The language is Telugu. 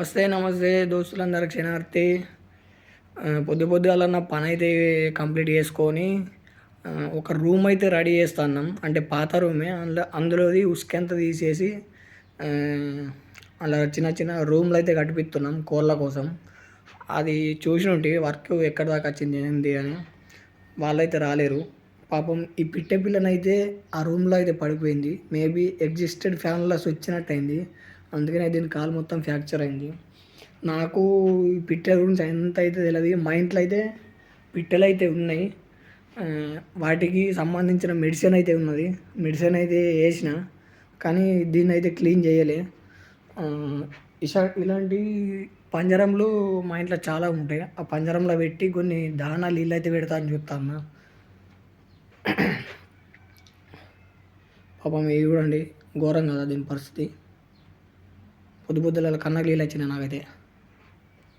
నమస్తే దోస్తులందరికి క్షణార్థి. పొద్దుగాల నా పని అయితే కంప్లీట్ చేసుకొని ఒక రూమ్ అయితే రెడీ చేస్తున్నాం. అంటే పాత రూమే, అందులోది ఉసుకంతా తీసేసి అలా చిన్న చిన్న రూమ్లు అయితే కట్టిపిస్తున్నాం కోళ్ళ కోసం. అది చూసినట్టు వర్క్ ఎక్కడి దాకా వచ్చింది ఏంది అని. వాళ్ళైతే రాలేరు పాపం. ఈ పిట్టె పిల్లనైతే ఆ రూమ్లో అయితే పడిపోయింది. మేబీ ఎగ్జిస్టెడ్ ఫ్యాన్లో వచ్చినట్టు అయింది. అందుకనే దీని కాలు మొత్తం ఫ్రాక్చర్ అయింది. నాకు ఈ పిట్టెల గురించి ఎంత అయితే తెలియదు. మా ఇంట్లో అయితే పిట్టెలు అయితే ఉన్నాయి. వాటికి సంబంధించిన మెడిసిన్ అయితే ఉన్నది. మెడిసిన్ అయితే వేసిన, కానీ దీన్ని అయితే క్లీన్ చేయలే. ఇలాంటి పంజరంలో మా ఇంట్లో చాలా ఉంటాయి. ఆ పంజరంలో పెట్టి కొన్ని దానా నీళ్ళు అయితే పెడతా అని చూస్తాను. పాపం ఇవి చూడండి, ఘోరం కదా దీని పరిస్థితి. పొద్దుల కన్నకు నీళ్ళు వచ్చినాయి నాకైతే.